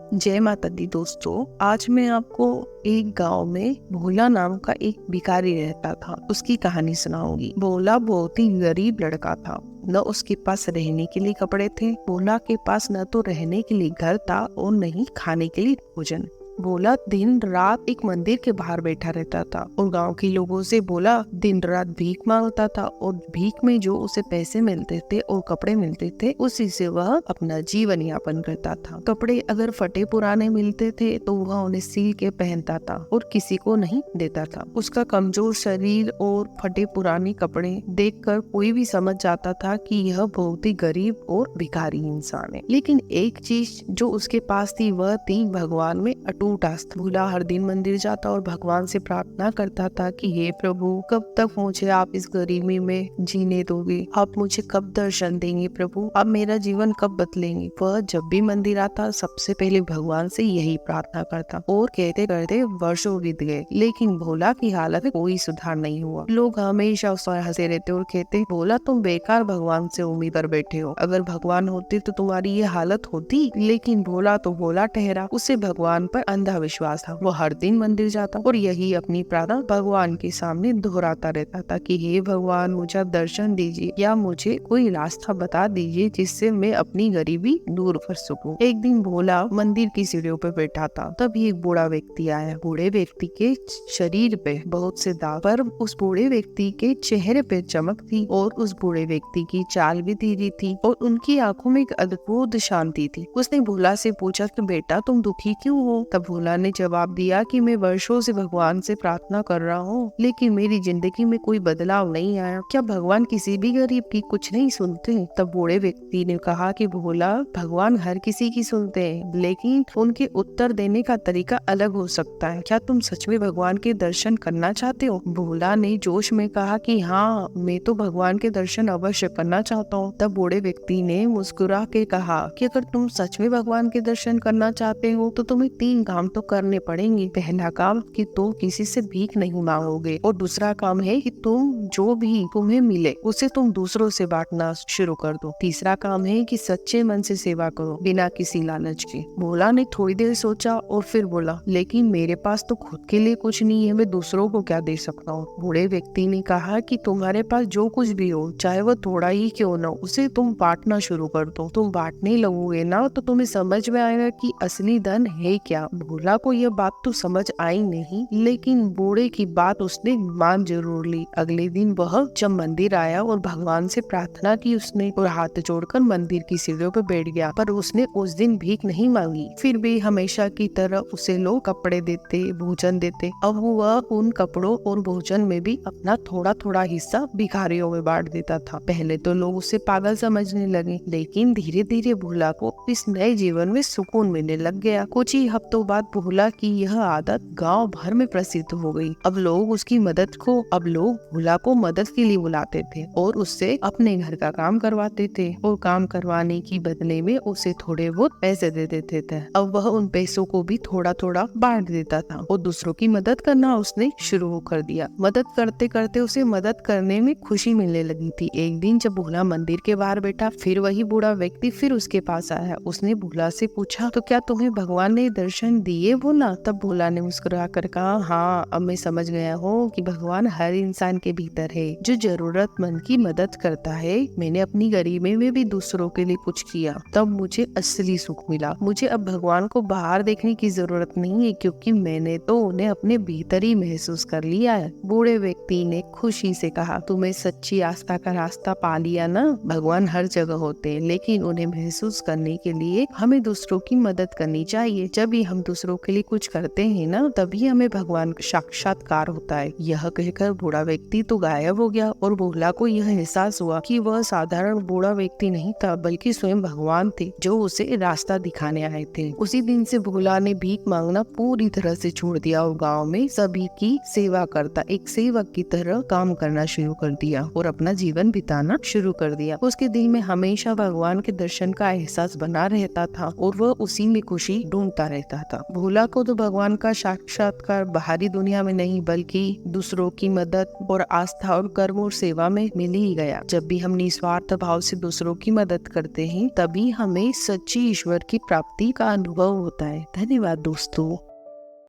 जय माता दी दोस्तों। आज मैं आपको एक गांव में भोला नाम का एक भिखारी रहता था उसकी कहानी सुनाऊंगी। भोला बहुत ही गरीब लड़का था। न उसके पास रहने के लिए कपड़े थे। भोला के पास न तो रहने के लिए घर था और न ही खाने के लिए भोजन। भोला दिन रात एक मंदिर के बाहर बैठा रहता था और गांव के लोगों से भोला दिन रात भीख मांगता था और भीख में जो उसे पैसे मिलते थे और कपड़े मिलते थे उसी से वह अपना जीवन यापन करता था। कपड़े अगर फटे पुराने मिलते थे तो वह उन्हें सील के पहनता था और किसी को नहीं देता था। उसका कमजोर शरीर और फटे पुराने कपड़े देखकर कोई भी समझ जाता था कि यह बहुत ही गरीब और भिखारी इंसान है। लेकिन एक चीज जो उसके पास थी वह थी भगवान में अटूट आस्था। भोला हर दिन मंदिर जाता और भगवान से प्रार्थना करता था कि हे प्रभु, कब तक मुझे आप इस गरीबी में जीने दोगे? आप मुझे कब दर्शन देंगे प्रभु? आप मेरा जीवन कब बदलेंगे? वह जब भी मंदिर आता सबसे पहले भगवान से यही प्रार्थना करता और कहते करते वर्षों बीत गए, लेकिन भोला की हालत में कोई सुधार नहीं हुआ। लोग हमेशा उस पर हंसे रहते और कहते, भोला तुम बेकार भगवान से उम्मीद कर बैठे हो। अगर भगवान होते तो तुम्हारी ये हालत होती। लेकिन भोला तो भोला ठहरा। उसे भगवान पर अंधा विश्वास था। वो हर दिन मंदिर जाता और यही अपनी प्रार्थना भगवान के सामने दोहराता रहता था कि हे भगवान, मुझे दर्शन दीजिए या मुझे कोई रास्ता बता दीजिए जिससे मैं अपनी गरीबी दूर कर सकूं। एक दिन भोला मंदिर की सीढ़ियों पर बैठा था, तभी एक बूढ़ा व्यक्ति आया। बूढ़े व्यक्ति के शरीर पे बहुत से दाग, पर उस बूढ़े व्यक्ति के चेहरे पे चमक थी और उस बूढ़े व्यक्ति की चाल भी धीरे थी और उनकी आंखों में एक अद्भुत शांति थी। उसने भोला से पूछा कि बेटा, तुम दुखी क्यों हो? तब भोला ने जवाब दिया कि मैं वर्षों से भगवान से प्रार्थना कर रहा हूँ, लेकिन मेरी जिंदगी में कोई बदलाव नहीं आया। क्या भगवान किसी भी गरीब की कुछ नहीं सुनते? तब बूढ़े व्यक्ति ने कहा कि भोला, भगवान हर किसी की सुनते हैं, लेकिन उनके उत्तर देने का तरीका अलग हो सकता है। क्या तुम सच में भगवान के दर्शन करना चाहते हो? भोला ने जोश में कहा कि हाँ, मैं तो भगवान के दर्शन अवश्य करना चाहता हूँ। तब बूढ़े व्यक्ति ने मुस्कुरा के कहा कि अगर तुम सच में भगवान के दर्शन करना चाहते हो तो तुम्हें 3 काम तो करने पड़ेंगे। पहला काम कि तुम किसी से भीख नहीं मांगोगे और दूसरा काम है कि तुम जो भी तुम्हें मिले उसे तुम दूसरों से बांटना शुरू कर दो। तीसरा काम है कि सच्चे मन से सेवा करो बिना किसी लालच के। भोला ने थोड़ी देर सोचा और फिर बोला, लेकिन मेरे पास तो खुद के लिए कुछ नहीं है, मैं दूसरों को क्या दे सकता हूँ? बूढ़े व्यक्ति ने कहा कि तुम्हारे पास जो कुछ भी हो, चाहे वो थोड़ा ही क्यों न हो, उसे तुम बांटना शुरू कर दो। तुम बांटने लगोगे ना तो तुम्हें समझ में आएगा कि असली धन है क्या। भोला को यह बात तो समझ आई नहीं, लेकिन बूढ़े की बात उसने मान जरूर ली। अगले दिन वह जब मंदिर आया और भगवान से प्रार्थना की उसने और हाथ जोड़कर मंदिर की सीढ़ियों पर बैठ गया, पर उसने उस दिन भीख नहीं मांगी। फिर भी हमेशा की तरह उसे लोग कपड़े देते, भोजन देते। अब वह उन कपड़ों और भोजन में भी अपना थोड़ा थोड़ा हिस्सा भिखारियों में बांट देता था। पहले तो लोग उसे पागल समझने लगे, लेकिन धीरे धीरे भोला को इस नए जीवन में सुकून मिलने लग गया। कुछ ही हफ्तों बाद भोला की यह आदत गांव भर में प्रसिद्ध हो गई। अब लोग भोला को मदद के लिए बुलाते थे और उससे अपने घर का काम करवाते थे और काम करवाने की बदले में उसे थोड़े बहुत पैसे दे देते थे। अब वह उन पैसों को भी थोड़ा थोड़ा बांट देता था और दूसरों की मदद करना उसने शुरू कर दिया। मदद करते करते उसे मदद करने में खुशी मिलने लगी थी। एक दिन जब भोला मंदिर के बाहर बैठा, फिर वही बूढ़ा व्यक्ति फिर उसके पास आया। उसने भोला से पूछा, तो क्या तुम्हें भगवान ने दर्शन दिए भोला? तब भोला ने मुस्कुरा कर कहा, हाँ, अब मैं समझ गया हूँ कि भगवान हर इंसान के भीतर है जो जरूरतमंद की मदद करता है। मैंने अपनी गरीबी में भी दूसरों के लिए कुछ किया, तब मुझे असली सुख मिला। मुझे अब भगवान को बाहर देखने की जरूरत नहीं है, क्योंकि मैंने तो उन्हें अपने भीतर ही महसूस कर लिया है। बूढ़े व्यक्ति ने खुशी से कहा, तुम्हें सच्ची आस्था का रास्ता पा लिया ना। भगवान हर जगह होते हैं, लेकिन उन्हें महसूस करने के लिए हमें दूसरों की मदद करनी चाहिए। जब भी हम दूसरों के लिए कुछ करते हैं ना, तभी हमें भगवान का साक्षात्कार होता है। यह कहकर बूढ़ा व्यक्ति तो गायब हो गया और भोला को यह एहसास हुआ कि वह साधारण बूढ़ा व्यक्ति नहीं था, बल्कि स्वयं भगवान थे जो उसे रास्ता दिखाने आए थे। उसी दिन से भोला ने भीख मांगना पूरी तरह से छोड़ दिया और गाँव में सभी की सेवा करता एक सेवक की तरह काम करना शुरू कर दिया और अपना जीवन बिताना शुरू कर दिया। उसके दिल में हमेशा भगवान के दर्शन का एहसास बना रहता था और वह उसी में खुशी ढूंढता रहता था। था। भोला को तो भगवान का साक्षात्कार बाहरी दुनिया में नहीं बल्कि दूसरों की मदद और आस्था और कर्म और सेवा में मिल ही गया। जब भी हम निस्वार्थ भाव से दूसरों की मदद करते हैं तभी हमें सच्ची ईश्वर की प्राप्ति का अनुभव होता है। धन्यवाद दोस्तों।